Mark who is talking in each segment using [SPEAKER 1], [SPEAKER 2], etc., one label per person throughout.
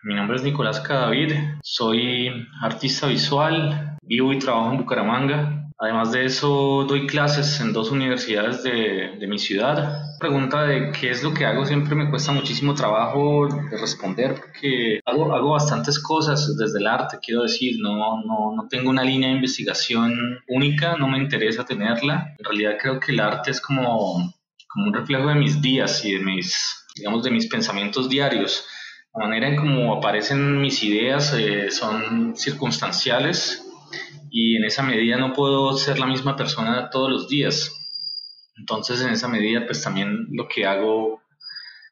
[SPEAKER 1] Mi nombre es Nicolás Cadavid, soy artista visual, vivo y trabajo en Bucaramanga. Además de eso, doy clases en dos universidades de mi ciudad. La pregunta de qué es lo que hago siempre me cuesta muchísimo trabajo de responder porque hago bastantes cosas desde el arte, quiero decir, no tengo una línea de investigación única, no me interesa tenerla. En realidad creo que el arte es como un reflejo de mis días y de digamos, de mis pensamientos diarios. La manera en cómo aparecen mis ideas son circunstanciales y en esa medida no puedo ser la misma persona todos los días. Entonces, en esa medida, pues también lo que hago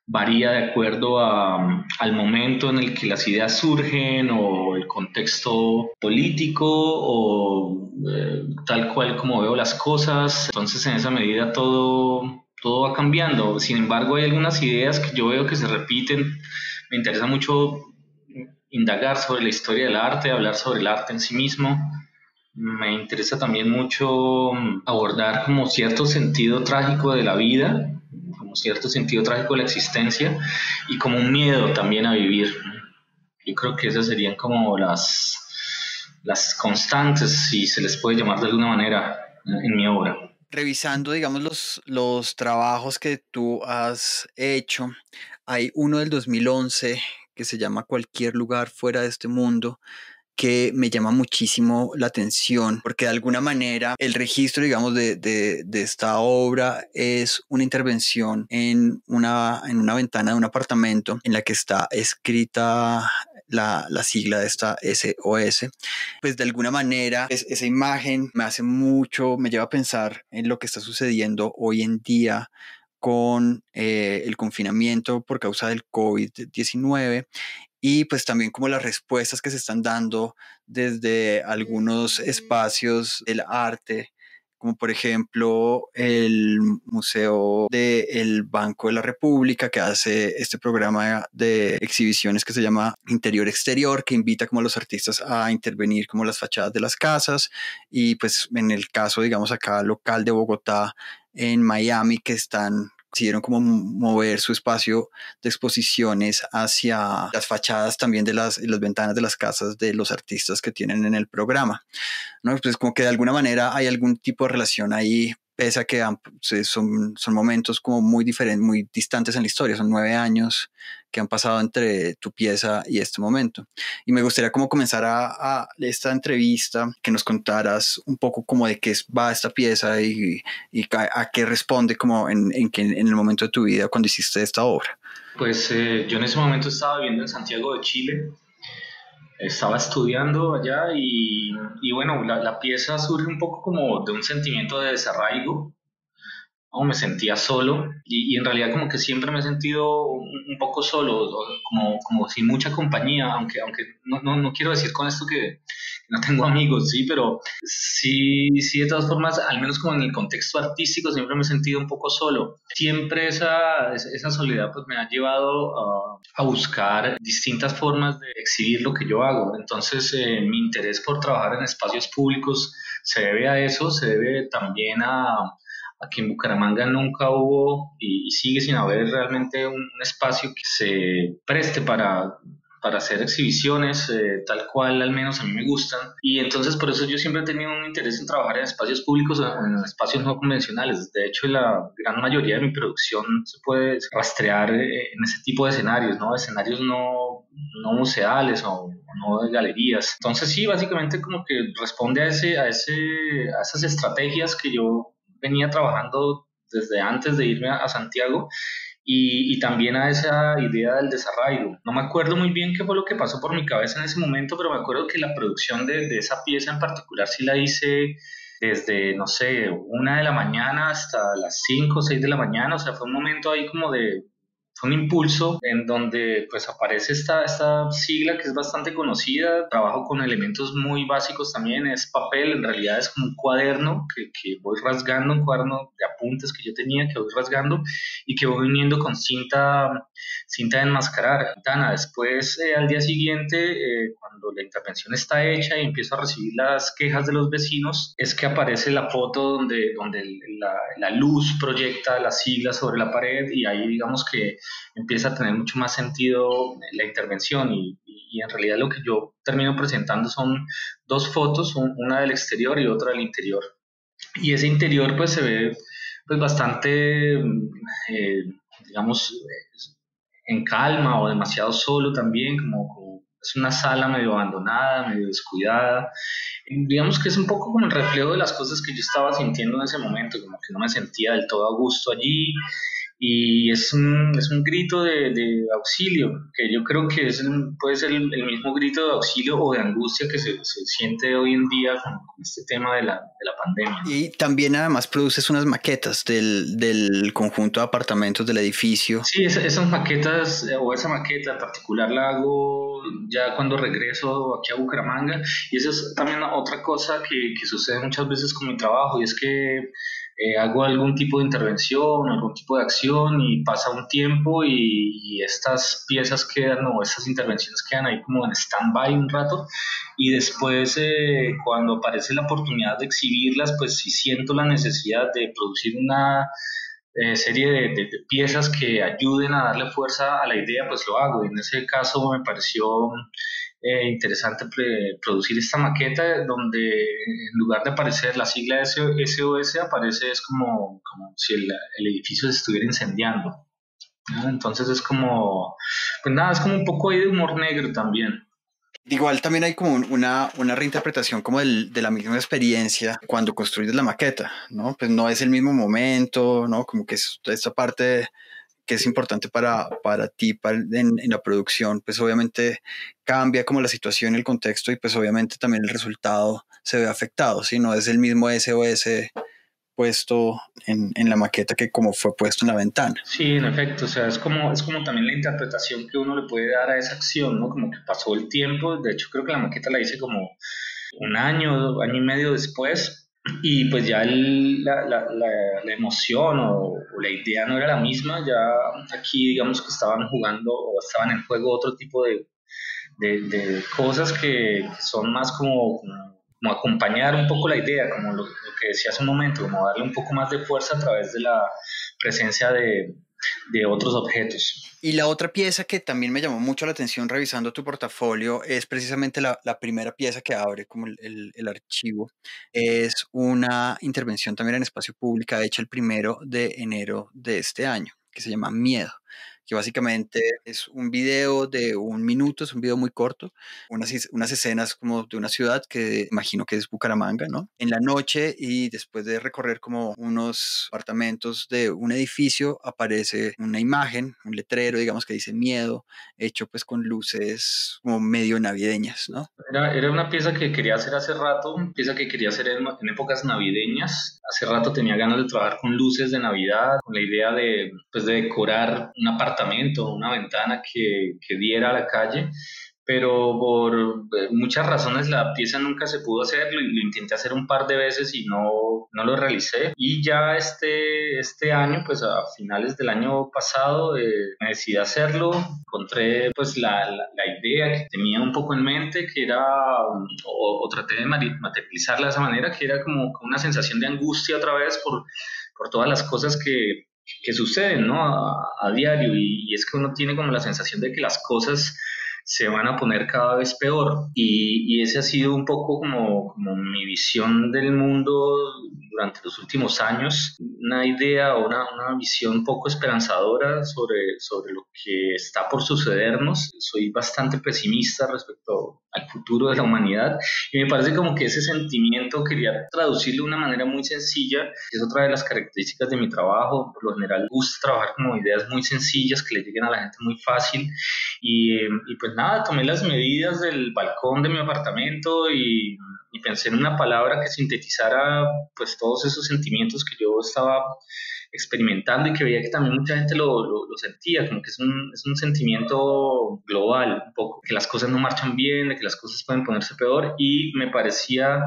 [SPEAKER 1] varía de acuerdo al momento en el que las ideas surgen o el contexto político o tal cual como veo las cosas. Entonces, en esa medida todo va cambiando. Sin embargo, hay algunas ideas que yo veo que se repiten. Me interesa mucho indagar sobre la historia del arte, hablar sobre el arte en sí mismo. Me interesa también mucho abordar como cierto sentido trágico de la vida, como cierto sentido trágico de la existencia y como un miedo también a vivir. Yo creo que esas serían como las constantes, si se les puede llamar de alguna manera, en mi obra.
[SPEAKER 2] Revisando, digamos, los trabajos que tú has hecho, hay uno del 2011 que se llama Cualquier lugar fuera de este mundo, que me llama muchísimo la atención, porque de alguna manera el registro, digamos, de esta obra es una intervención en una ventana de un apartamento en la que está escrita la sigla de esta SOS. Pues de alguna manera esa imagen me hace mucho, me lleva a pensar en lo que está sucediendo hoy en día con el confinamiento por causa del COVID-19 y pues también como las respuestas que se están dando desde algunos espacios del arte, como por ejemplo el Museo del Banco de la República, que hace este programa de exhibiciones que se llama Interior Exterior, que invita como a los artistas a intervenir como las fachadas de las casas, y pues en el caso, digamos, acá local de Bogotá, en Miami, que decidieron como mover su espacio de exposiciones hacia las fachadas también de las ventanas de las casas de los artistas que tienen en el programa, ¿no? Pues como que de alguna manera hay algún tipo de relación ahí, pese a que son momentos como muy diferentes, muy distantes en la historia, son 9 años que han pasado entre tu pieza y este momento. Y me gustaría como comenzar a esta entrevista, que nos contaras un poco como de qué va esta pieza y a qué responde como en el momento de tu vida cuando hiciste esta obra.
[SPEAKER 1] Pues yo en ese momento estaba viviendo en Santiago de Chile. Estaba estudiando allá y bueno, la pieza surge un poco como de un sentimiento de desarraigo, ¿no? Me sentía solo y en realidad como que siempre me he sentido un poco solo, o como sin mucha compañía, aunque no quiero decir con esto que no tengo amigos, sí, pero sí, de todas formas, al menos como en el contexto artístico, siempre me he sentido un poco solo. Siempre esa soledad pues me ha llevado a buscar distintas formas de exhibir lo que yo hago. Entonces, mi interés por trabajar en espacios públicos se debe a eso, se debe también a que en Bucaramanga nunca hubo y sigue sin haber realmente un espacio que se preste para hacer exhibiciones, tal cual al menos a mí me gustan. Y entonces por eso yo siempre he tenido un interés en trabajar en espacios públicos o en espacios no convencionales. De hecho, la gran mayoría de mi producción se puede rastrear en ese tipo de escenarios, ¿no? Escenarios no museales o no de galerías. Entonces sí, básicamente como que responde a esas estrategias que yo venía trabajando desde antes de irme a Santiago y también a esa idea del desarraigo. No me acuerdo muy bien qué fue lo que pasó por mi cabeza en ese momento, pero me acuerdo que la producción de esa pieza en particular sí la hice desde, no sé, 1 de la mañana hasta las 5 o 6 de la mañana, o sea, fue un momento ahí como fue un impulso en donde pues aparece esta sigla que es bastante conocida. Trabajo con elementos muy básicos también, es papel, en realidad es como un cuaderno que voy rasgando, un cuaderno de apuntes que yo tenía que voy rasgando y que voy uniendo con cinta de enmascarar. Después, al día siguiente, cuando la intervención está hecha y empiezo a recibir las quejas de los vecinos, es que aparece la foto donde la luz proyecta las siglas sobre la pared y ahí digamos que empieza a tener mucho más sentido la intervención y en realidad lo que yo termino presentando son dos fotos, una del exterior y otra del interior. Y ese interior pues se ve pues bastante, digamos, en calma o demasiado solo también, como es una sala medio abandonada, medio descuidada. Digamos que es un poco como el reflejo de las cosas que yo estaba sintiendo en ese momento, como que no me sentía del todo a gusto allí, y es un grito de auxilio, que yo creo que puede ser el mismo grito de auxilio o de angustia que se siente hoy en día con este tema de la pandemia, ¿no?
[SPEAKER 2] Y también además produces unas maquetas del conjunto de apartamentos del edificio.
[SPEAKER 1] Sí, esas maquetas, o esa maqueta en particular la hago ya cuando regreso aquí a Bucaramanga, y esa es también otra cosa que sucede muchas veces con mi trabajo, y es que hago algún tipo de intervención, algún tipo de acción y pasa un tiempo y estas piezas quedan o estas intervenciones quedan ahí como en stand-by un rato y después cuando aparece la oportunidad de exhibirlas, pues sí siento la necesidad de producir una serie de piezas que ayuden a darle fuerza a la idea, pues lo hago. Y en ese caso me pareció interesante producir esta maqueta donde en lugar de aparecer la sigla SOS aparece es como si el edificio se estuviera incendiando, ¿no? Entonces es como, pues nada, es como un poco ahí de humor negro también.
[SPEAKER 2] Igual también hay como una reinterpretación como de la misma experiencia cuando construyes la maqueta, ¿no? Pues no es el mismo momento, ¿no? Como que es esta parte que es importante para ti en la producción, pues obviamente cambia como la situación, el contexto y pues obviamente también el resultado se ve afectado, ¿sí? No es el mismo SOS puesto en la maqueta que como fue puesto en la ventana.
[SPEAKER 1] Sí, en efecto, o sea, es como también la interpretación que uno le puede dar a esa acción, ¿no? Como que pasó el tiempo, de hecho creo que la maqueta la hice como un año, año y medio después, y pues ya la emoción o la idea no era la misma, ya aquí digamos que estaban jugando o estaban en juego otro tipo de cosas que son más como acompañar un poco la idea, como lo que decía hace un momento, como darle un poco más de fuerza a través de la presencia de otros objetos.
[SPEAKER 2] Y la otra pieza que también me llamó mucho la atención revisando tu portafolio es precisamente la primera pieza que abre como el archivo. Es una intervención también en espacio público hecha el 1 de enero de este año, que se llama Miedo, que básicamente es un video de 1 minuto, es un video muy corto, unas escenas como de una ciudad que imagino que es Bucaramanga, ¿no? En la noche y después de recorrer como unos apartamentos de un edificio, aparece una imagen, un letrero, digamos que dice miedo, hecho pues con luces como medio navideñas, ¿no?
[SPEAKER 1] Era una pieza que quería hacer hace rato, una pieza que quería hacer en épocas navideñas. Hace rato tenía ganas de trabajar con luces de Navidad, con la idea pues, de decorar un apartamento, una ventana que diera a la calle, pero por muchas razones la pieza nunca se pudo hacer, lo intenté hacer un par de veces y no lo realicé. Y ya este año, pues a finales del año pasado, me decidí a hacerlo. Encontré pues la idea que tenía un poco en mente, que era, o traté de materializarla de esa manera, que era como una sensación de angustia otra vez por todas las cosas que suceden, ¿no? A diario, y es que uno tiene como la sensación de que las cosas se van a poner cada vez peor, y ese ha sido un poco como mi visión del mundo durante los últimos años, una idea o una visión un poco esperanzadora sobre lo que está por sucedernos. Soy bastante pesimista respecto al futuro de la humanidad y me parece como que ese sentimiento quería traducirlo de una manera muy sencilla, que es otra de las características de mi trabajo. Por lo general me gusta trabajar como ideas muy sencillas que le lleguen a la gente muy fácil y pues nada, tomé las medidas del balcón de mi apartamento y pensé en una palabra que sintetizara pues todos esos sentimientos que yo estaba experimentando y que veía que también mucha gente lo sentía, como que es un sentimiento global, un poco, que las cosas no marchan bien, de que las cosas pueden ponerse peor, y me parecía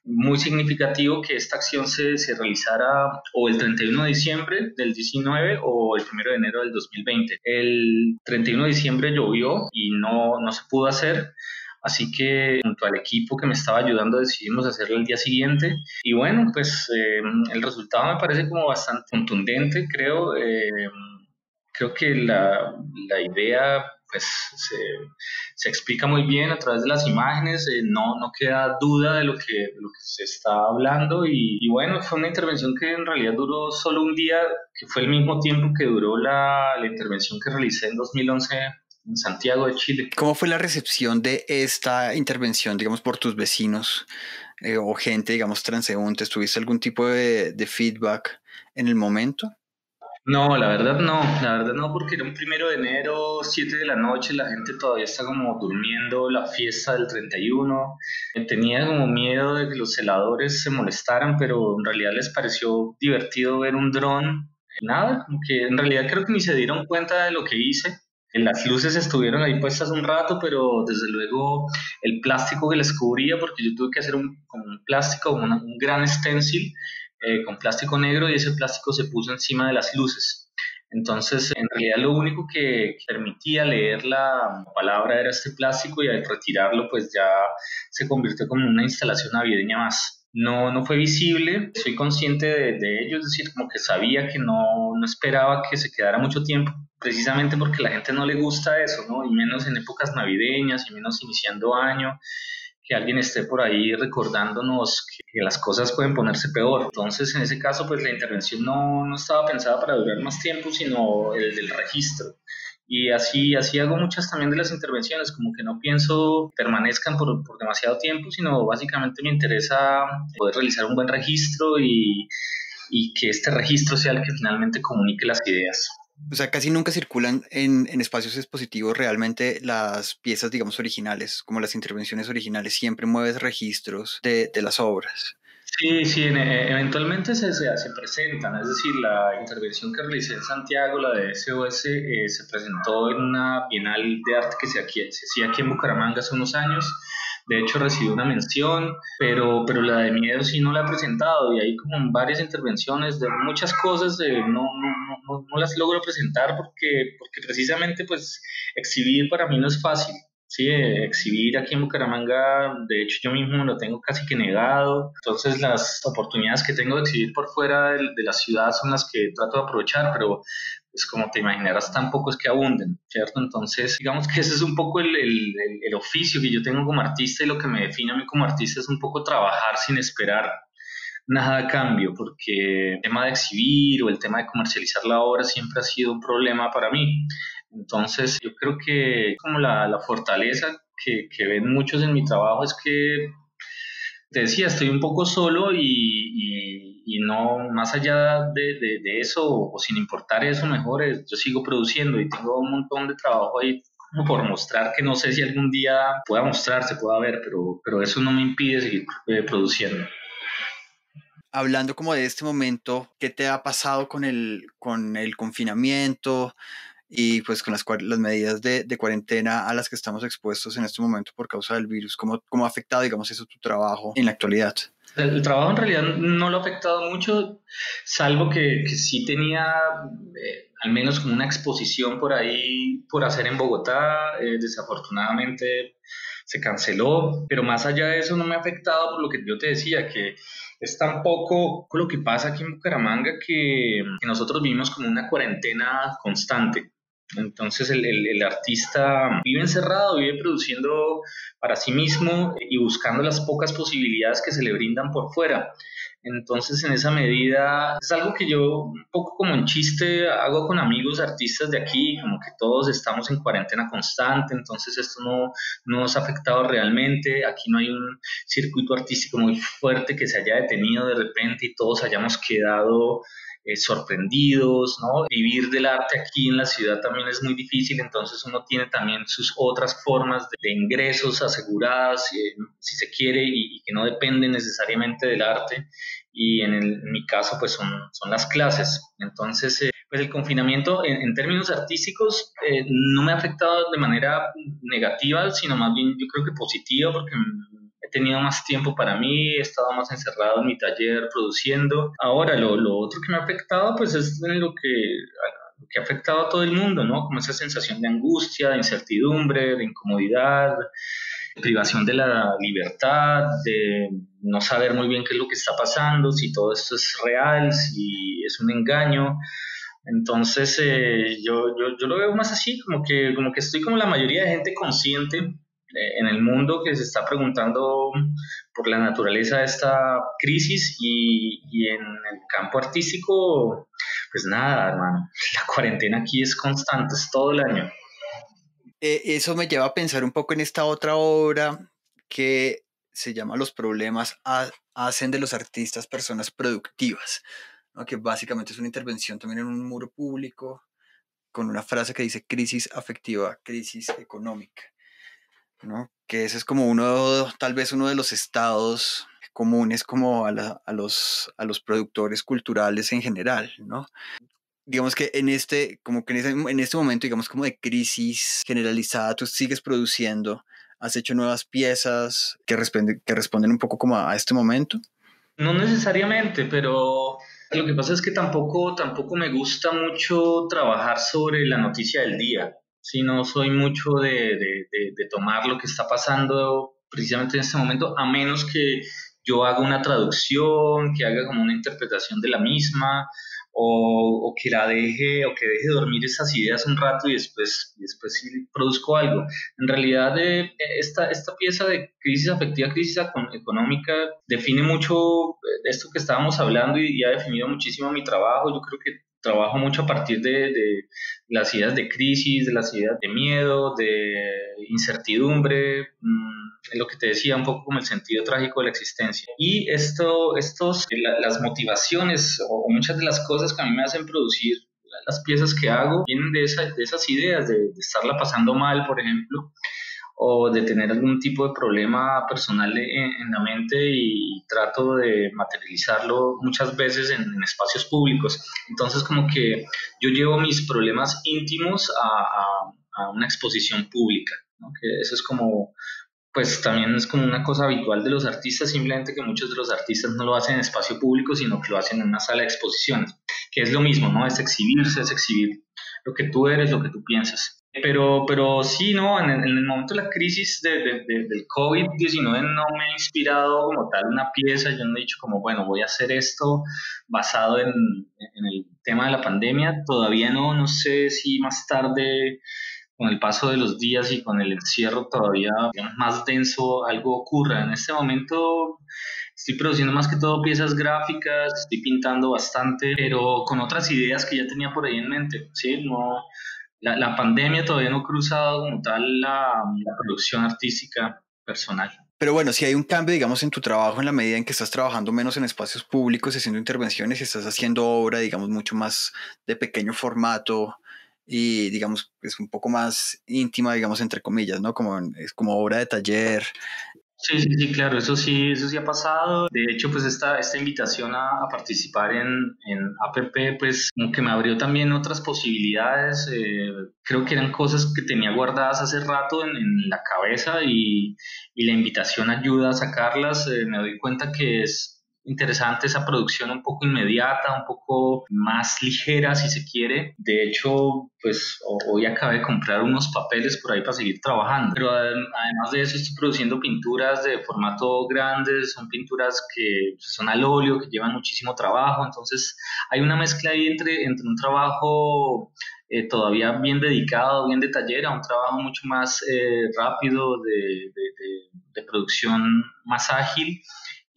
[SPEAKER 1] muy significativo que esta acción se realizara o el 31 de diciembre del 19 o el 1 de enero del 2020. El 31 de diciembre llovió y no se pudo hacer. Así que junto al equipo que me estaba ayudando decidimos hacerlo el día siguiente y bueno, pues el resultado me parece como bastante contundente, creo. Creo que la idea pues se explica muy bien a través de las imágenes, no queda duda de lo que se está hablando y bueno, fue una intervención que en realidad duró solo un día, que fue el mismo tiempo que duró la intervención que realicé en 2011 en Santiago de Chile.
[SPEAKER 2] ¿Cómo fue la recepción de esta intervención, digamos, por tus vecinos o gente, digamos, transeúntes? ¿Tuviste algún tipo de feedback en el momento?
[SPEAKER 1] No, la verdad no, porque era un 1 de enero, 7 de la noche, la gente todavía está como durmiendo la fiesta del 31. Tenía como miedo de que los celadores se molestaran, pero en realidad les pareció divertido ver un dron. Nada, como que en realidad creo que ni se dieron cuenta de lo que hice. Las luces estuvieron ahí puestas un rato, pero desde luego el plástico que les cubría, porque yo tuve que hacer como un plástico, un gran stencil con plástico negro y ese plástico se puso encima de las luces. Entonces, en realidad lo único que permitía leer la palabra era este plástico y al retirarlo, pues ya se convirtió como en una instalación navideña más. No fue visible, soy consciente de ello, es decir, como que sabía que no esperaba que se quedara mucho tiempo, precisamente porque a la gente no le gusta eso, ¿no? Y menos en épocas navideñas y menos iniciando año que alguien esté por ahí recordándonos que las cosas pueden ponerse peor. Entonces, en ese caso, pues la intervención no estaba pensada para durar más tiempo, sino el del registro. Y así hago muchas también de las intervenciones, como que no pienso permanezcan por demasiado tiempo, sino básicamente me interesa poder realizar un buen registro y que este registro sea el que finalmente comunique las ideas.
[SPEAKER 2] O sea, casi nunca circulan en espacios expositivos realmente las piezas, digamos, originales, como las intervenciones originales. Siempre mueves registros de las obras.
[SPEAKER 1] Sí, sí, eventualmente se presentan, es decir, la intervención que realicé en Santiago, la de SOS, se presentó en una Bienal de Arte que se hacía aquí en Bucaramanga hace unos años. De hecho, recibió una mención, pero la de Miedo sí no la he presentado y hay como varias intervenciones de muchas cosas, no las logro presentar porque precisamente pues exhibir para mí no es fácil. Sí, exhibir aquí en Bucaramanga, de hecho yo mismo lo tengo casi que negado, entonces las oportunidades que tengo de exhibir por fuera de la ciudad son las que trato de aprovechar, pero pues como te imaginarás tampoco es que abunden, ¿cierto? Entonces digamos que ese es un poco el oficio que yo tengo como artista y lo que me define a mí como artista es un poco trabajar sin esperar nada a cambio, porque el tema de exhibir o el tema de comercializar la obra siempre ha sido un problema para mí. Entonces, yo creo que como la fortaleza que ven muchos en mi trabajo es que, te decía, estoy un poco solo y no, más allá de eso, o sin importar eso, mejor, yo sigo produciendo y tengo un montón de trabajo ahí como por mostrar que no sé si algún día pueda mostrar, se pueda ver, pero eso no me impide seguir produciendo.
[SPEAKER 2] Hablando como de este momento, ¿qué te ha pasado con el confinamiento y pues con las medidas de cuarentena a las que estamos expuestos en este momento por causa del virus? ¿Cómo ha afectado, digamos, eso tu trabajo en la actualidad?
[SPEAKER 1] El trabajo en realidad no lo ha afectado mucho, salvo que sí tenía al menos como una exposición por ahí por hacer en Bogotá. Desafortunadamente se canceló, pero más allá de eso no me ha afectado por lo que yo te decía, que es tan poco lo que pasa aquí en Bucaramanga que nosotros vivimos como una cuarentena constante. Entonces el artista vive encerrado, vive produciendo para sí mismo y buscando las pocas posibilidades que se le brindan por fuera. Entonces, en esa medida, es algo que yo un poco como en chiste hago con amigos artistas de aquí, como que todos estamos en cuarentena constante, entonces esto no nos ha afectado realmente, aquí no hay un circuito artístico muy fuerte que se haya detenido de repente y todos hayamos quedado sorprendidos, ¿no? Vivir del arte aquí en la ciudad también es muy difícil, entonces uno tiene también sus otras formas de ingresos aseguradas, si se quiere, y que no dependen necesariamente del arte. Y en mi caso, pues son las clases. Entonces, pues el confinamiento en términos artísticos no me ha afectado de manera negativa, sino más bien yo creo que positiva, porque he tenido más tiempo para mí, he estado más encerrado en mi taller produciendo. Ahora, lo otro que me ha afectado, pues es en lo que ha afectado a todo el mundo, ¿no? Como esa sensación de angustia, de incertidumbre, de incomodidad, de privación de la libertad, de no saber muy bien qué es lo que está pasando, si todo esto es real, si es un engaño. Entonces, yo lo veo más así, como que estoy como la mayoría de gente consciente en el mundo que se está preguntando por la naturaleza de esta crisis y en el campo artístico, pues nada, hermano, la cuarentena aquí es constante, es todo el año.
[SPEAKER 2] Eso me lleva a pensar un poco en esta otra obra que se llama Los problemas hacen de los artistas personas productivas, ¿no? Que básicamente es una intervención también en un muro público con una frase que dice crisis afectiva, crisis económica, ¿no? Que ese es como uno, tal vez uno de los estados comunes como a los productores culturales en general, ¿no? Digamos que en este, como que en este momento, digamos, como de crisis generalizada, tú sigues produciendo, has hecho nuevas piezas que responden un poco como a este momento.
[SPEAKER 1] No necesariamente, pero lo que pasa es que tampoco me gusta mucho trabajar sobre la noticia del día. Si no soy mucho de tomar lo que está pasando precisamente en este momento, a menos que yo haga una traducción, que haga como una interpretación de la misma, o que la deje, o que deje dormir esas ideas un rato y después sí produzco algo. En realidad, esta pieza de crisis afectiva, económica, define mucho esto que estábamos hablando y ha definido muchísimo mi trabajo. Yo creo que trabajo mucho a partir de las ideas de crisis, de las ideas de miedo, de incertidumbre, lo que te decía, un poco como el sentido trágico de la existencia. Y las motivaciones o muchas de las cosas que a mí me hacen producir las piezas que hago vienen de esas ideas, de estarla pasando mal, por ejemplo, o de tener algún tipo de problema personal en la mente y trato de materializarlo muchas veces en espacios públicos. Entonces como que yo llevo mis problemas íntimos a una exposición pública, ¿no? Que eso es como, pues también es como una cosa habitual de los artistas, simplemente que muchos de los artistas no lo hacen en espacio público, sino que lo hacen en una sala de exposiciones, que es lo mismo, ¿no? Es exhibirse, es exhibir lo que tú eres, lo que tú piensas. Pero sí, ¿no? En el momento de la crisis del COVID-19 no me ha inspirado como tal una pieza, yo no he dicho como, bueno, voy a hacer esto basado en el tema de la pandemia, todavía no, no sé si más tarde con el paso de los días y con el encierro todavía digamos, más denso algo ocurra. En este momento estoy produciendo más que todo piezas gráficas, estoy pintando bastante, pero con otras ideas que ya tenía por ahí en mente, ¿sí? No, la pandemia todavía no ha cruzado como tal la producción artística personal.
[SPEAKER 2] Pero bueno, si hay un cambio, digamos, en tu trabajo en la medida en que estás trabajando menos en espacios públicos, haciendo intervenciones y estás haciendo obra, digamos, mucho más de pequeño formato y, digamos, es un poco más íntima, digamos, entre comillas, ¿no? Como, es como obra de taller.
[SPEAKER 1] Sí, sí, sí, claro, eso sí ha pasado. De hecho, pues esta invitación a participar en APP, pues como que me abrió también otras posibilidades. Creo que eran cosas que tenía guardadas hace rato en la cabeza y la invitación ayuda a sacarlas. Me doy cuenta que es interesante esa producción un poco inmediata, un poco más ligera, si se quiere. De hecho, pues hoy acabé de comprar unos papeles por ahí para seguir trabajando. Pero además de eso, estoy produciendo pinturas de formato grande, son pinturas que pues, son al óleo, que llevan muchísimo trabajo. Entonces, hay una mezcla ahí entre un trabajo todavía bien dedicado, bien de taller, a un trabajo mucho más rápido de producción más ágil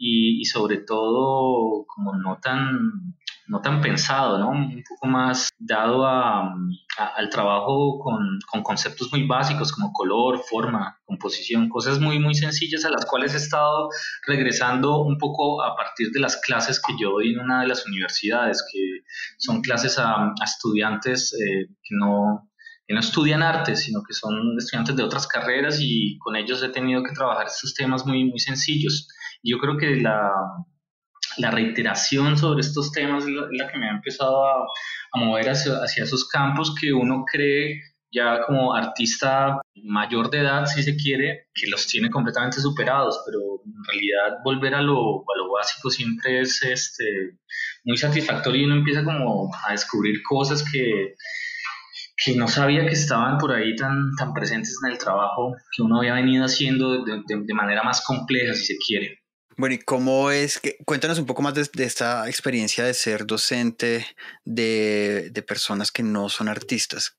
[SPEAKER 1] y sobre todo como no tan pensado, ¿no? Un poco más dado al trabajo con conceptos muy básicos como color, forma, composición, cosas muy sencillas a las cuales he estado regresando un poco a partir de las clases que yo doy en una de las universidades, que son clases a estudiantes que no estudian arte, sino que son estudiantes de otras carreras y con ellos he tenido que trabajar estos temas muy sencillos. Yo creo que la reiteración sobre estos temas es la que me ha empezado a mover hacia esos campos que uno cree ya como artista mayor de edad, si se quiere, que los tiene completamente superados, pero en realidad volver a lo básico siempre es muy satisfactorio y uno empieza como a descubrir cosas que no sabía que estaban por ahí tan presentes en el trabajo que uno había venido haciendo de manera más compleja, si se quiere.
[SPEAKER 2] Bueno, ¿y cómo es que, cuéntanos un poco más de esta experiencia de ser docente de personas que no son artistas?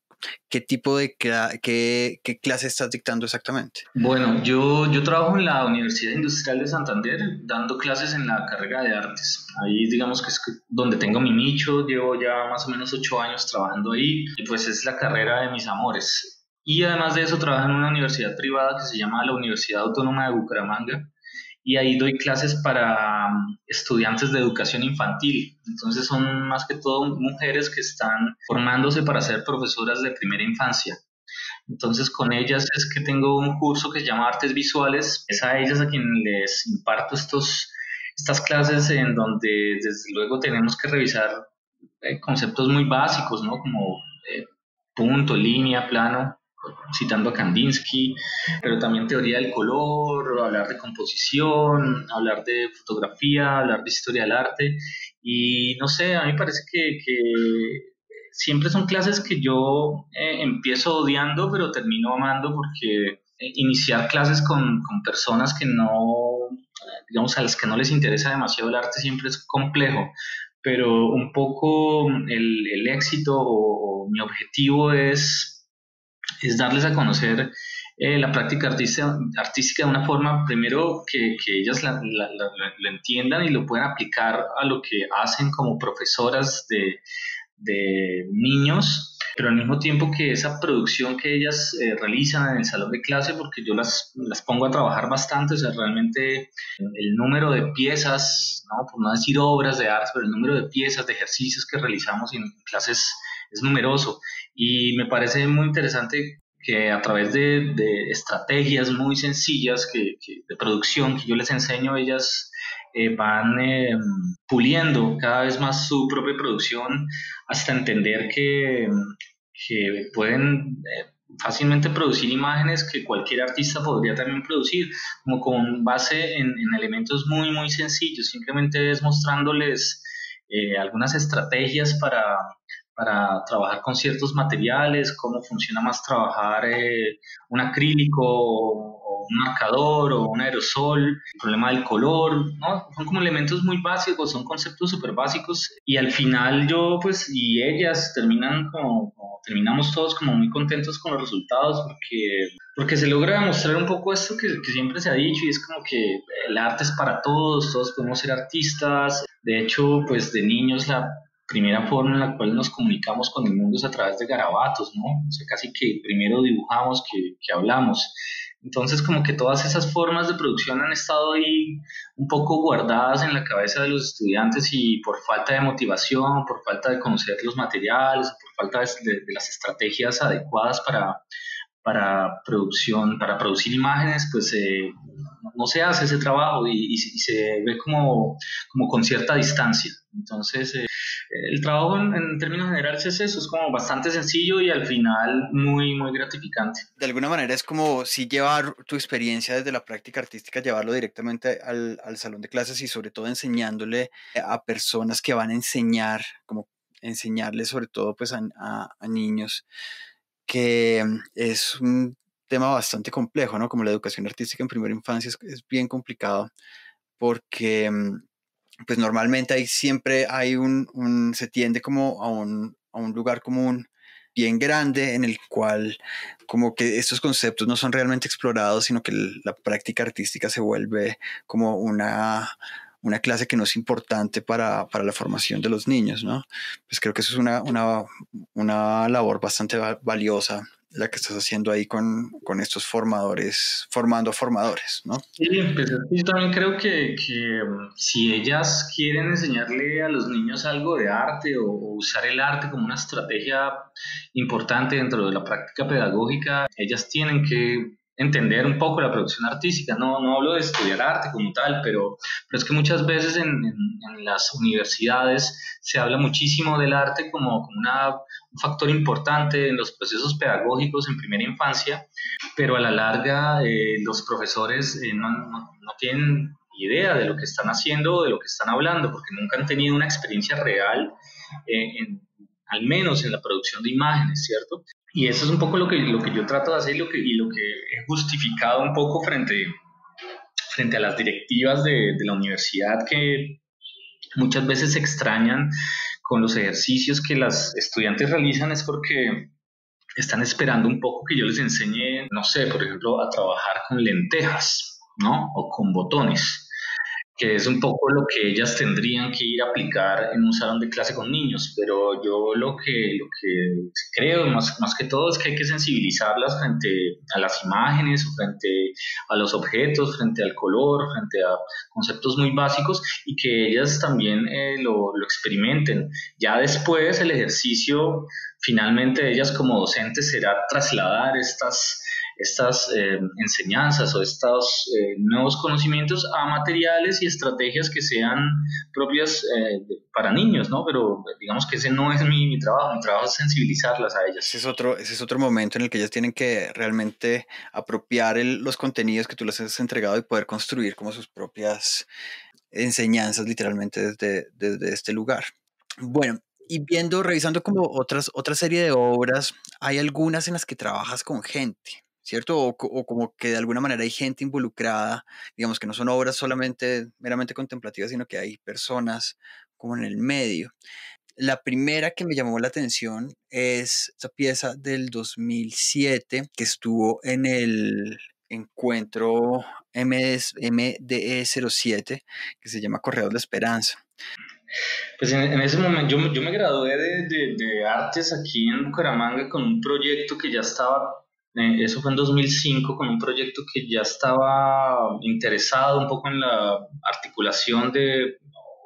[SPEAKER 2] ¿Qué tipo de qué clase estás dictando exactamente?
[SPEAKER 1] Bueno, yo trabajo en la Universidad Industrial de Santander dando clases en la carrera de artes. Ahí digamos que es donde tengo mi nicho, llevo ya más o menos 8 años trabajando ahí y pues es la carrera de mis amores. Y además de eso trabajo en una universidad privada que se llama la Universidad Autónoma de Bucaramanga y ahí doy clases para estudiantes de educación infantil. Entonces son más que todo mujeres que están formándose para ser profesoras de primera infancia. Entonces, con ellas es que tengo un curso que se llama Artes Visuales. Es a ellas a quien les imparto estas clases en donde desde luego tenemos que revisar conceptos muy básicos, ¿no? Como punto, línea, plano, citando a Kandinsky, pero también teoría del color, hablar de composición, hablar de fotografía, hablar de historia del arte. Y no sé, a mí me parece que siempre son clases que yo empiezo odiando, pero termino amando porque iniciar clases con personas que no, digamos, a las que no les interesa demasiado el arte siempre es complejo, pero un poco el éxito o mi objetivo es darles a conocer la práctica artística de una forma, primero, que ellas lo entiendan y lo puedan aplicar a lo que hacen como profesoras de niños, pero al mismo tiempo que esa producción que ellas realizan en el salón de clase, porque yo las pongo a trabajar bastante, o sea, realmente el número de piezas, ¿no? Por no decir obras de arte, pero el número de piezas, de ejercicios que realizamos en clases es numeroso y me parece muy interesante que a través de estrategias muy sencillas de producción que yo les enseño, ellas van puliendo cada vez más su propia producción hasta entender que pueden fácilmente producir imágenes que cualquier artista podría también producir, como con base en elementos muy, muy sencillos. Simplemente es mostrándoles algunas estrategias para trabajar con ciertos materiales, cómo funciona más trabajar un acrílico o un marcador o un aerosol, el problema del color, ¿no? Son como elementos muy básicos, son conceptos súper básicos y al final yo pues y ellas terminan como terminamos todos como muy contentos con los resultados porque se logra demostrar un poco esto que siempre se ha dicho y es como que el arte es para todos, todos podemos ser artistas. De hecho, pues de niños la primera forma en la cual nos comunicamos con el mundo es a través de garabatos, ¿no? O sea, casi que primero dibujamos que hablamos. Entonces, como que todas esas formas de producción han estado ahí un poco guardadas en la cabeza de los estudiantes y por falta de motivación, por falta de conocer los materiales, por falta de las estrategias adecuadas para producción, para producir imágenes, pues no se hace ese trabajo y se ve como con cierta distancia. Entonces, el trabajo en términos generales es eso, es como bastante sencillo y al final muy, muy gratificante.
[SPEAKER 2] De alguna manera es como si llevar tu experiencia desde la práctica artística, llevarlo directamente al salón de clases y sobre todo enseñándole a personas que van a enseñar, como enseñarles sobre todo pues a niños, que es un tema bastante complejo, ¿no? Como la educación artística en primera infancia es bien complicado porque pues normalmente ahí siempre hay se tiende como a un lugar común bien grande en el cual como que estos conceptos no son realmente explorados, sino que la práctica artística se vuelve como una clase que no es importante para la formación de los niños, ¿no? Pues creo que eso es una labor bastante valiosa la que estás haciendo ahí con estos formadores, formando formadores, ¿no?
[SPEAKER 1] Sí, pues es que yo también creo que si ellas quieren enseñarle a los niños algo de arte o usar el arte como una estrategia importante dentro de la práctica pedagógica, ellas tienen que entender un poco la producción artística. No, no hablo de estudiar arte como tal, pero es que muchas veces en las universidades se habla muchísimo del arte como un factor importante en los procesos pedagógicos en primera infancia, pero a la larga los profesores no tienen idea de lo que están haciendo o de lo que están hablando, porque nunca han tenido una experiencia real, al menos en la producción de imágenes, ¿cierto? Y eso es un poco lo que yo trato de hacer y lo que he justificado un poco frente a las directivas de la universidad que muchas veces se extrañan con los ejercicios que las estudiantes realizan es porque están esperando un poco que yo les enseñe, no sé, por ejemplo, a trabajar con lentejas, ¿no? O con botones, que es un poco lo que ellas tendrían que ir a aplicar en un salón de clase con niños, pero yo lo que creo más que todo es que hay que sensibilizarlas frente a las imágenes, frente a los objetos, frente al color, frente a conceptos muy básicos y que ellas también lo experimenten. Ya después el ejercicio finalmente de ellas como docentes será trasladar estas enseñanzas o estos nuevos conocimientos a materiales y estrategias que sean propias para niños, ¿no? Pero digamos que ese no es mi trabajo, mi trabajo es sensibilizarlas a ellas.
[SPEAKER 2] Ese es otro momento en el que ellas tienen que realmente apropiar los contenidos que tú les has entregado y poder construir como sus propias enseñanzas literalmente desde este lugar. Bueno, y revisando como otra serie de obras, hay algunas en las que trabajas con gente, ¿cierto? O como que de alguna manera hay gente involucrada, digamos que no son obras solamente meramente contemplativas, sino que hay personas como en el medio. La primera que me llamó la atención es esta pieza del 2007 que estuvo en el encuentro MDE 07 que se llama Correos de la Esperanza.
[SPEAKER 1] Pues en ese momento yo me gradué de artes aquí en Bucaramanga con un proyecto que ya estaba, eso fue en 2005, con un proyecto que ya estaba interesado un poco en la articulación de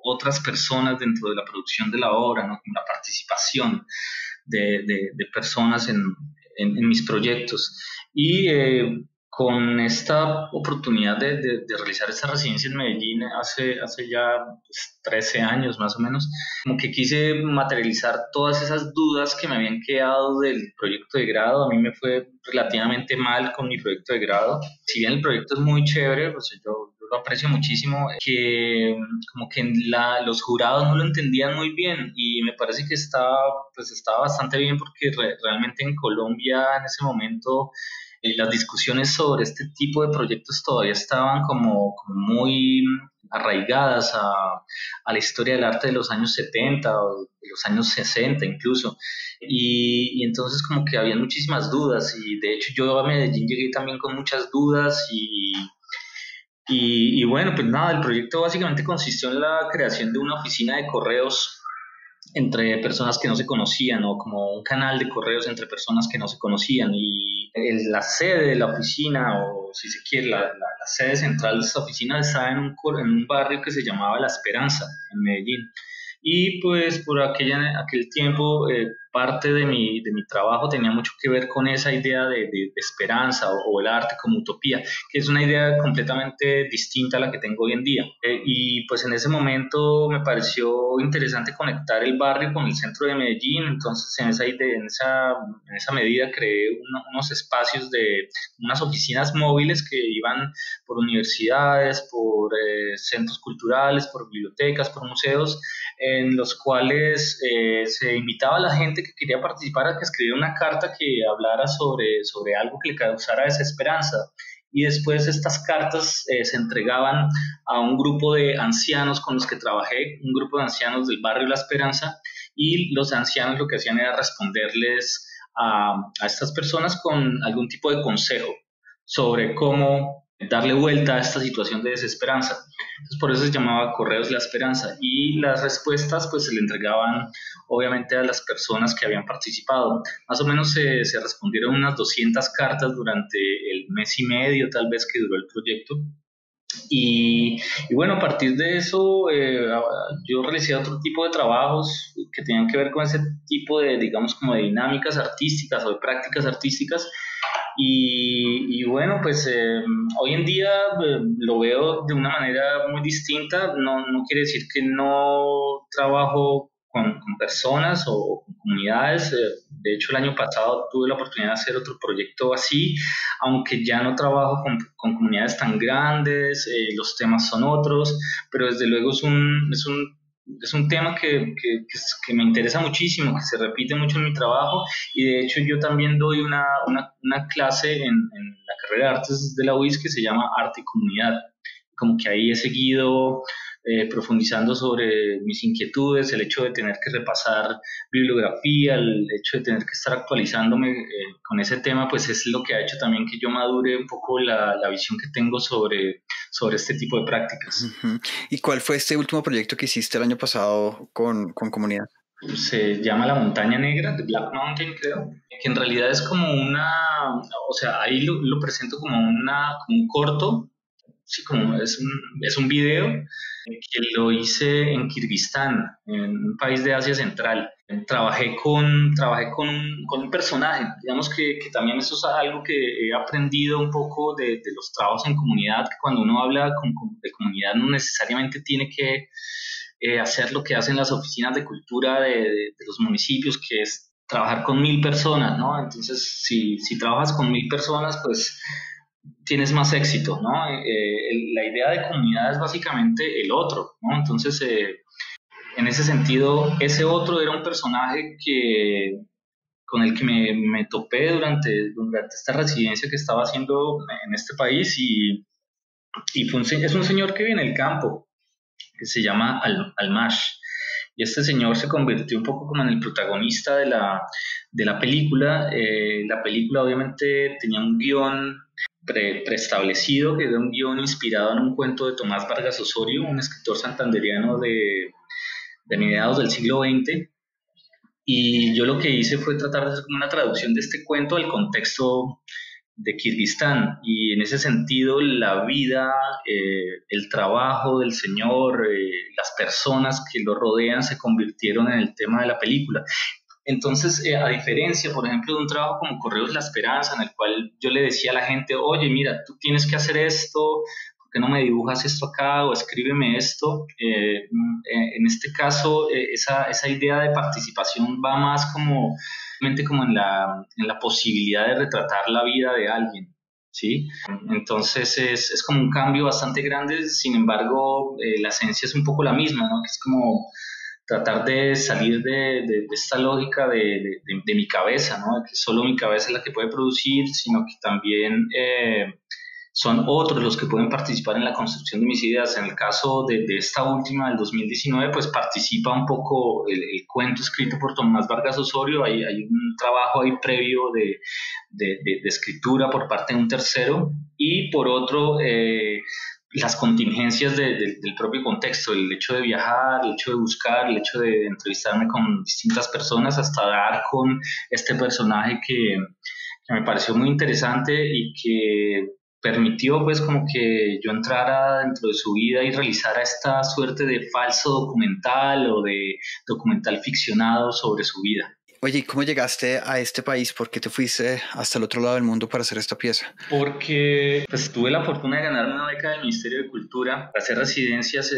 [SPEAKER 1] otras personas dentro de la producción de la obra, ¿no? Con la participación de personas en mis proyectos. Y con esta oportunidad de realizar esta residencia en Medellín hace ya pues, 13 años más o menos, como que quise materializar todas esas dudas que me habían quedado del proyecto de grado. A mí me fue relativamente mal con mi proyecto de grado. Si bien el proyecto es muy chévere, pues yo lo aprecio muchísimo, que como que los jurados no lo entendían muy bien y me parece que estaba bastante bien porque realmente en Colombia en ese momento las discusiones sobre este tipo de proyectos todavía estaban como muy arraigadas a la historia del arte de los años 70 o de los años 60 incluso. Y entonces como que había muchísimas dudas y de hecho yo a Medellín llegué también con muchas dudas y bueno, pues nada, el proyecto básicamente consistió en la creación de una oficina de correos entre personas que no se conocían o como un canal de correos entre personas que no se conocían y la sede de la oficina o si se quiere la sede central de esta oficina estaba en un barrio que se llamaba La Esperanza en Medellín y pues por aquel tiempo parte de mi trabajo tenía mucho que ver con esa idea de esperanza o el arte como utopía, que es una idea completamente distinta a la que tengo hoy en día. Y pues en ese momento me pareció interesante conectar el barrio con el centro de Medellín, entonces en esa medida creé unos espacios unas oficinas móviles que iban por universidades, por centros culturales, por bibliotecas, por museos, en los cuales se invitaba a la gente que quería participar a que escribiera una carta que hablara sobre algo que le causara desesperanza. Y después estas cartas se entregaban a un grupo de ancianos con los que trabajé, un grupo de ancianos del barrio La Esperanza, y los ancianos lo que hacían era responderles a estas personas con algún tipo de consejo sobre cómo darle vuelta a esta situación de desesperanza. Entonces, por eso se llamaba Correos La Esperanza. Y las respuestas pues se le entregaban obviamente a las personas que habían participado. Más o menos se respondieron unas 200 cartas durante el mes y medio tal vez que duró el proyecto. Y bueno, a partir de eso yo realicé otro tipo de trabajos que tenían que ver con ese tipo de, digamos, como de dinámicas artísticas o de prácticas artísticas y bueno, pues hoy en día lo veo de una manera muy distinta. No quiere decir que no trabajo con personas o con comunidades. De hecho, el año pasado tuve la oportunidad de hacer otro proyecto así, aunque ya no trabajo con comunidades tan grandes, los temas son otros, pero desde luego es un es un tema que me interesa muchísimo, que se repite mucho en mi trabajo, y de hecho yo también doy una clase en la carrera de artes de la UIS que se llama Arte y Comunidad. Como que ahí he seguido profundizando sobre mis inquietudes, el hecho de tener que repasar bibliografía, el hecho de tener que estar actualizándome con ese tema, pues es lo que ha hecho también que yo madure un poco la visión que tengo sobre este tipo de prácticas.
[SPEAKER 2] Ujú. ¿Y cuál fue este último proyecto que hiciste el año pasado con comunidad?
[SPEAKER 1] Se llama La Montaña Negra, de Black Mountain, creo, que en realidad es como o sea, ahí lo presento como, como un corto, sí, es un video que lo hice en Kirguistán, en un país de Asia Central. Trabajé con un personaje, digamos que también eso es algo que he aprendido un poco de los trabajos en comunidad, que cuando uno habla de comunidad no necesariamente tiene que hacer lo que hacen las oficinas de cultura de los municipios, que es trabajar con 1.000 personas, ¿no? Entonces, si trabajas con 1.000 personas, pues tienes más éxito, ¿no? La idea de comunidad es básicamente el otro, ¿no? Entonces, en ese sentido, ese otro era un personaje con el que me topé durante esta residencia que estaba haciendo en este país y es un señor que vive en el campo, que se llama Almash. Y este señor se convirtió un poco como en el protagonista de la película. La película obviamente tenía un guión preestablecido, que era un guión inspirado en un cuento de Tomás Vargas Osorio, un escritor santandereano de mediados del siglo XX. Y yo lo que hice fue tratar de hacer como una traducción de este cuento al contexto de Kirguistán, y en ese sentido la vida, el trabajo del señor, las personas que lo rodean se convirtieron en el tema de la película. Entonces, a diferencia, por ejemplo, de un trabajo como Correos La Esperanza, en el cual yo le decía a la gente, oye, mira, tú tienes que hacer esto, ¿por qué no me dibujas esto acá o escríbeme esto? En este caso, esa idea de participación va más como en la posibilidad de retratar la vida de alguien. ¿Sí? Entonces es como un cambio bastante grande, sin embargo, la esencia es un poco la misma, ¿no? Que es como tratar de salir de esta lógica de mi cabeza, ¿no? De que solo mi cabeza es la que puede producir, sino que también son otros los que pueden participar en la construcción de mis ideas. En el caso de esta última, del 2019, pues participa un poco el cuento escrito por Tomás Vargas Osorio. Hay un trabajo ahí previo de escritura por parte de un tercero, y por otro, las contingencias del propio contexto, el hecho de viajar, el hecho de buscar, el hecho de entrevistarme con distintas personas hasta dar con este personaje que me pareció muy interesante y que permitió pues como que yo entrara dentro de su vida y realizara esta suerte de falso documental o de documental ficcionado sobre su vida.
[SPEAKER 2] Oye, ¿y cómo llegaste a este país? ¿Por qué te fuiste hasta el otro lado del mundo para hacer esta pieza?
[SPEAKER 1] Porque pues tuve la fortuna de ganarme una beca del Ministerio de Cultura para hacer residencias,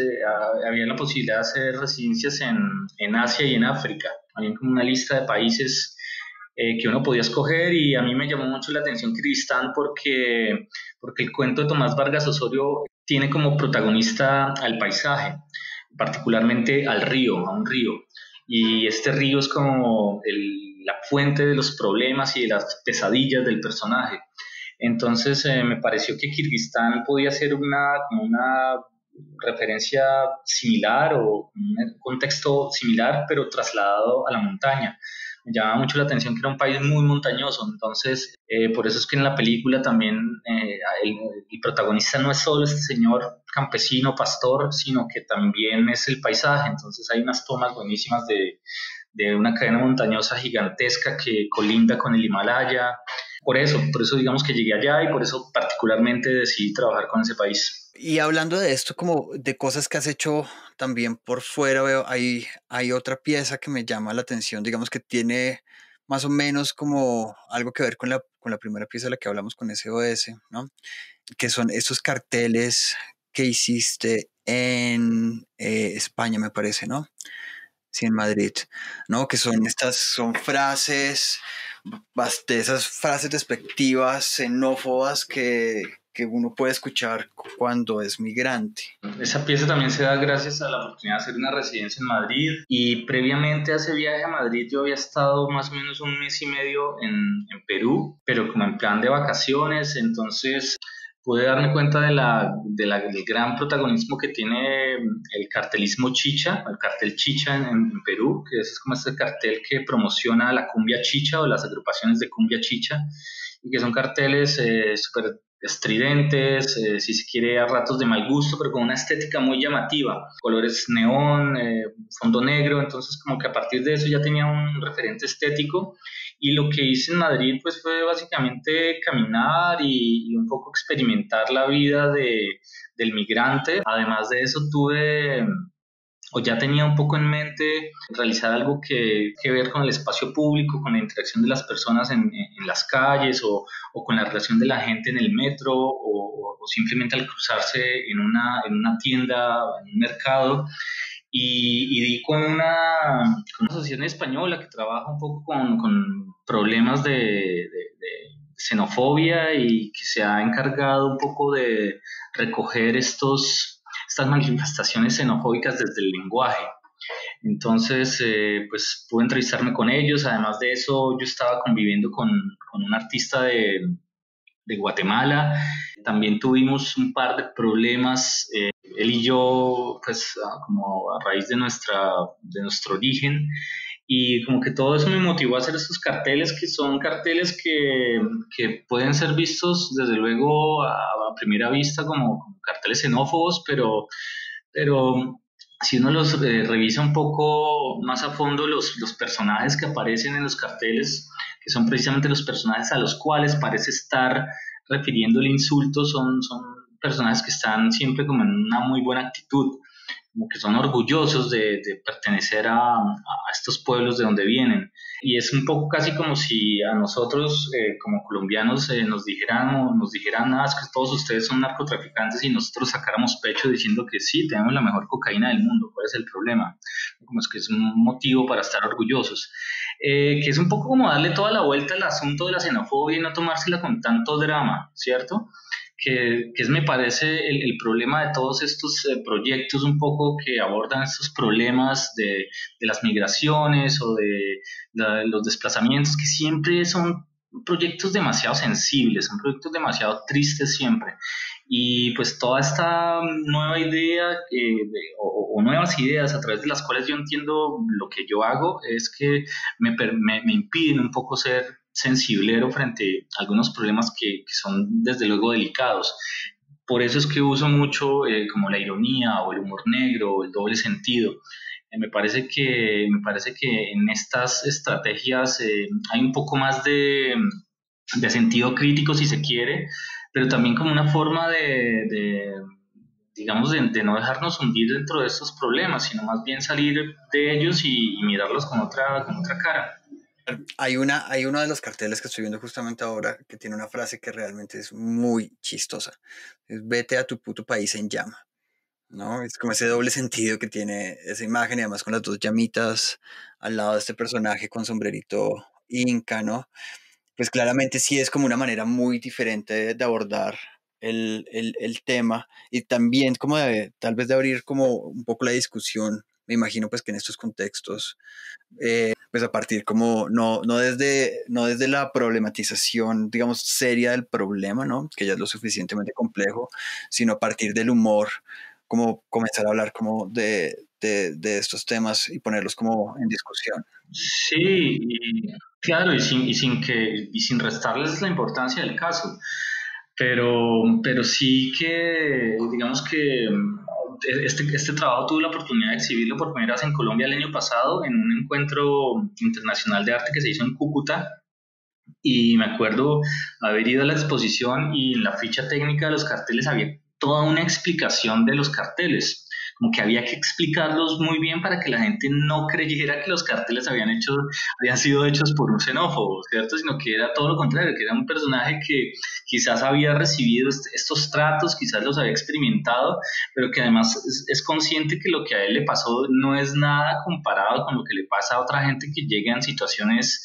[SPEAKER 1] había la posibilidad de hacer residencias en Asia y en África. Había como una lista de países que uno podía escoger, y a mí me llamó mucho la atención Kirguistán porque el cuento de Tomás Vargas Osorio tiene como protagonista al paisaje, particularmente al río, a un río. Y este río es como la fuente de los problemas y de las pesadillas del personaje. Entonces me pareció que Kirguistán podía ser como una referencia similar o un contexto similar, pero trasladado a la montaña. Me llamaba mucho la atención que era un país muy montañoso, entonces por eso es que en la película también el protagonista no es solo este señor campesino, pastor, sino que también es el paisaje. Entonces hay unas tomas buenísimas de una cadena montañosa gigantesca que colinda con el Himalaya. Por eso digamos que llegué allá, y por eso particularmente decidí trabajar con ese país.
[SPEAKER 2] Y hablando de esto, como de cosas que has hecho también por fuera, veo, hay otra pieza que me llama la atención, digamos que tiene más o menos como algo que ver con la primera pieza de la que hablamos con SOS, ¿no? Que son estos carteles que hiciste en España, me parece, ¿no? Sí, en Madrid, ¿no? Que son frases, de esas frases despectivas, xenófobas que uno puede escuchar cuando es migrante.
[SPEAKER 1] Esa pieza también se da gracias a la oportunidad de hacer una residencia en Madrid y previamente a ese viaje a Madrid yo había estado más o menos un mes y medio en Perú, pero como en plan de vacaciones, entonces pude darme cuenta del gran protagonismo que tiene el cartelismo chicha, el cartel chicha en Perú, que es como este cartel que promociona la cumbia chicha o las agrupaciones de cumbia chicha, y que son carteles súper estridentes, si se quiere a ratos de mal gusto, pero con una estética muy llamativa, colores neón, fondo negro, entonces como que a partir de eso ya tenía un referente estético y lo que hice en Madrid pues fue básicamente caminar y un poco experimentar la vida del migrante. Además de eso tuve o ya tenía un poco en mente realizar algo que ver con el espacio público, con la interacción de las personas en las calles o con la relación de la gente en el metro o simplemente al cruzarse en una tienda, en un mercado. Y di con una asociación española que trabaja un poco con problemas de xenofobia y que se ha encargado un poco de recoger estas manifestaciones xenofóbicas desde el lenguaje. Entonces, pues pude entrevistarme con ellos. Además de eso, yo estaba conviviendo con un artista de Guatemala. También tuvimos un par de problemas, él y yo, pues como a raíz de nuestro origen. Y como que todo eso me motivó a hacer estos carteles, que son carteles que pueden ser vistos desde luego a primera vista como carteles xenófobos, pero si uno los revisa un poco más a fondo, los personajes que aparecen en los carteles, que son precisamente los personajes a los cuales parece estar refiriendo el insulto, son personajes que están siempre como en una muy buena actitud, como que son orgullosos de pertenecer a estos pueblos de donde vienen. Y es un poco casi como si a nosotros como colombianos nos dijeran, es que todos ustedes son narcotraficantes y nosotros sacáramos pecho diciendo que sí, tenemos la mejor cocaína del mundo, ¿cuál es el problema? Como es que es un motivo para estar orgullosos. Que es un poco como darle toda la vuelta al asunto de la xenofobia y no tomársela con tanto drama, ¿cierto? Que es, me parece, el problema de todos estos proyectos un poco que abordan estos problemas de las migraciones o de los desplazamientos, que siempre son proyectos demasiado sensibles, son proyectos demasiado tristes siempre. Y pues toda esta nueva idea o nuevas ideas a través de las cuales yo entiendo lo que yo hago es que me impiden un poco ser sensiblero frente a algunos problemas que son desde luego delicados. Por eso es que uso mucho como la ironía o el humor negro o el doble sentido. Me parece que en estas estrategias hay un poco más de sentido crítico si se quiere, pero también como una forma digamos, de no dejarnos hundir dentro de estos problemas, sino más bien salir de ellos y mirarlos con otra cara.
[SPEAKER 2] Hay uno de los carteles que estoy viendo justamente ahora que tiene una frase que realmente es muy chistosa. Es vete a tu puto país en llama, ¿no? Es como ese doble sentido que tiene esa imagen y además con las dos llamitas al lado de este personaje con sombrerito inca, ¿no? Pues claramente sí es como una manera muy diferente de abordar el tema y también como de tal vez de abrir como un poco la discusión. Me imagino pues que en estos contextos pues a partir como no desde la problematización, digamos, seria del problema, ¿no? Que ya es lo suficientemente complejo, sino a partir del humor, como comenzar a hablar como de estos temas y ponerlos como en discusión.
[SPEAKER 1] Sí, claro, y sin restarles la importancia del caso, pero sí que, digamos que este trabajo tuve la oportunidad de exhibirlo por primera vez en Colombia el año pasado en un encuentro internacional de arte que se hizo en Cúcuta. Y me acuerdo haber ido a la exposición y en la ficha técnica de los carteles había toda una explicación de los carteles, como que había que explicarlos muy bien para que la gente no creyera que los carteles habían sido hechos por un xenófobo, ¿cierto? Sino que era todo lo contrario, que era un personaje que quizás había recibido estos tratos, quizás los había experimentado, pero que además es consciente que lo que a él le pasó no es nada comparado con lo que le pasa a otra gente que llega en situaciones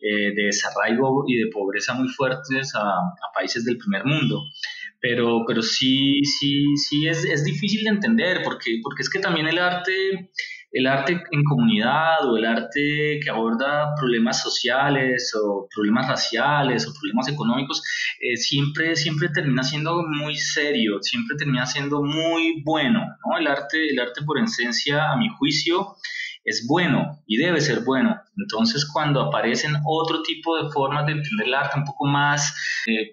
[SPEAKER 1] de desarraigo y de pobreza muy fuertes a países del primer mundo. pero sí es difícil de entender, porque es que también el arte en comunidad o el arte que aborda problemas sociales o problemas raciales o problemas económicos, siempre termina siendo muy serio, siempre termina siendo muy bueno, ¿no? El arte por esencia, a mi juicio, es bueno y debe ser bueno. Entonces, cuando aparecen otro tipo de formas de entender el arte un poco más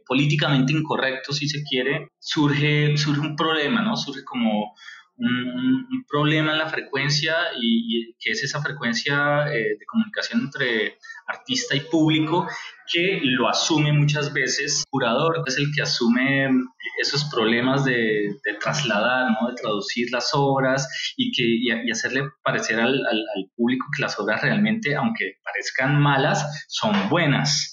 [SPEAKER 1] políticamente incorrecto, si se quiere, surge un problema, ¿no? Surge como un problema en la frecuencia y que es esa frecuencia de comunicación entre artista y público que lo asume muchas veces. El curador es el que asume esos problemas de trasladar, ¿no? De traducir las obras y hacerle parecer al público que las obras realmente, aunque parezcan malas, son buenas.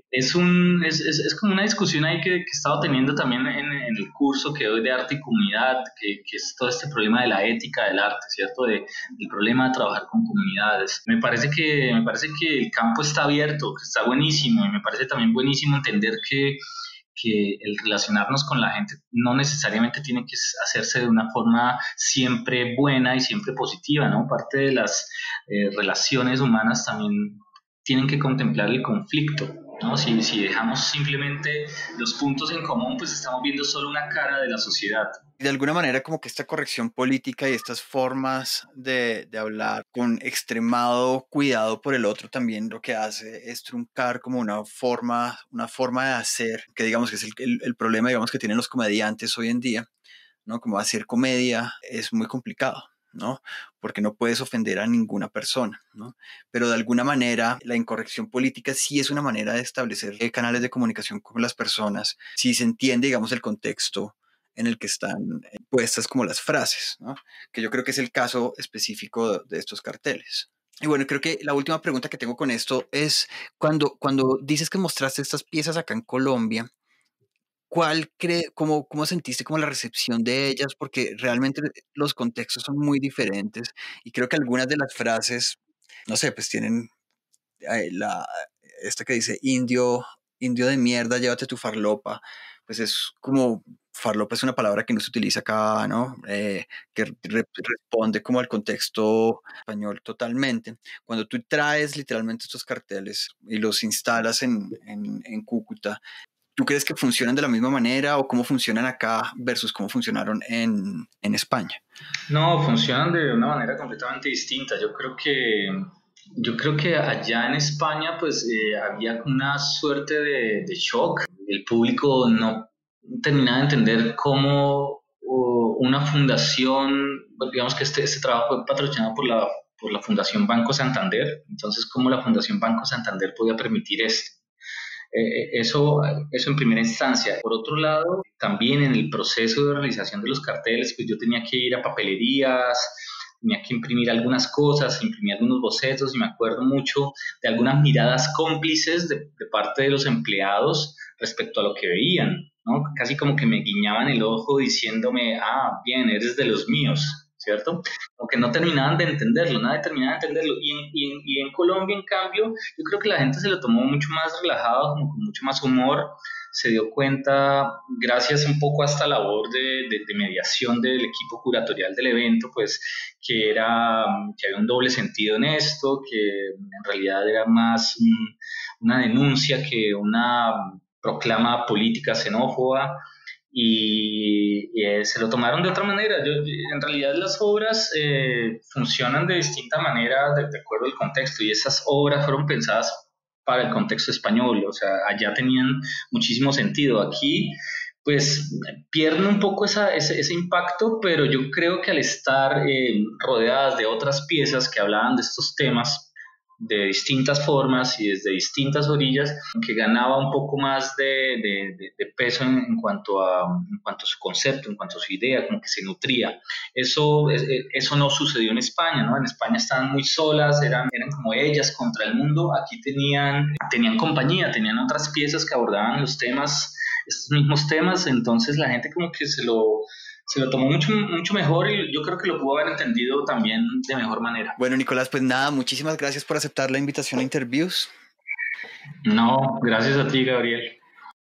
[SPEAKER 1] Es como una discusión ahí que he estado teniendo también en el curso que doy de arte y comunidad, que es todo este problema de la ética del arte, ¿cierto? Del problema de trabajar con comunidades. Me parece que el campo está abierto, que está buenísimo, y me parece también buenísimo entender que el relacionarnos con la gente no necesariamente tiene que hacerse de una forma siempre buena y siempre positiva, ¿no? Parte de las relaciones humanas también tienen que contemplar el conflicto, ¿no? Si dejamos simplemente los puntos en común, pues estamos viendo solo una cara de la sociedad.
[SPEAKER 2] De alguna manera como que esta corrección política y estas formas de hablar con extremado cuidado por el otro también lo que hace es truncar como una forma de hacer, que digamos que es el problema digamos que tienen los comediantes hoy en día, ¿no? Como hacer comedia es muy complicado, ¿no? Porque no puedes ofender a ninguna persona, ¿no? Pero de alguna manera la incorrección política sí es una manera de establecer canales de comunicación con las personas, si se entiende, digamos, el contexto en el que están puestas como las frases, ¿no? Que yo creo que es el caso específico de estos carteles. Y bueno, creo que la última pregunta que tengo con esto es, cuando dices que mostraste estas piezas acá en Colombia, cómo sentiste como la recepción de ellas? Porque realmente los contextos son muy diferentes y creo que algunas de las frases, no sé, pues tienen esta que dice indio de mierda, llévate tu farlopa, pues es como, farlopa es una palabra que no se utiliza acá, ¿no? Que responde como al contexto español totalmente. Cuando tú traes literalmente estos carteles y los instalas en Cúcuta, ¿tú crees que funcionan de la misma manera o cómo funcionan acá versus cómo funcionaron en España?
[SPEAKER 1] No, funcionan de una manera completamente distinta. Yo creo que allá en España pues había una suerte de shock. El público no terminaba de entender cómo una fundación, pues, digamos que este trabajo fue patrocinado por la Fundación Banco Santander, entonces cómo la Fundación Banco Santander podía permitir esto. Eso en primera instancia. Por otro lado, también en el proceso de realización de los carteles, pues yo tenía que ir a papelerías, tenía que imprimir algunas cosas, imprimir algunos bocetos y me acuerdo mucho de algunas miradas cómplices de parte de los empleados respecto a lo que veían, ¿no? Casi como que me guiñaban el ojo diciéndome, ah, bien, eres de los míos, ¿cierto? Como que no terminaban de entenderlo, nadie terminaba de entenderlo. Y en Colombia, en cambio, yo creo que la gente se lo tomó mucho más relajado, como con mucho más humor, se dio cuenta, gracias un poco a esta labor de mediación del equipo curatorial del evento, pues que había un doble sentido en esto, que en realidad era más una denuncia que una proclama política xenófoba y se lo tomaron de otra manera. En realidad las obras funcionan de distinta manera de acuerdo al contexto y esas obras fueron pensadas para el contexto español, o sea, allá tenían muchísimo sentido. Aquí pues pierde un poco ese impacto, pero yo creo que al estar rodeadas de otras piezas que hablaban de estos temas de distintas formas y desde distintas orillas, que ganaba un poco más de peso en cuanto a su concepto, en cuanto a su idea, como que se nutría. Eso no sucedió en España, ¿no? En España estaban muy solas, eran como ellas contra el mundo. Aquí tenían compañía, tenían otras piezas que abordaban los temas, estos mismos temas, entonces la gente como que se lo tomó mucho mejor y yo creo que lo pudo haber entendido también de mejor manera.
[SPEAKER 2] Bueno, Nicolás, pues nada, muchísimas gracias por aceptar la invitación a Interviews.
[SPEAKER 1] No, gracias a ti, Gabriel.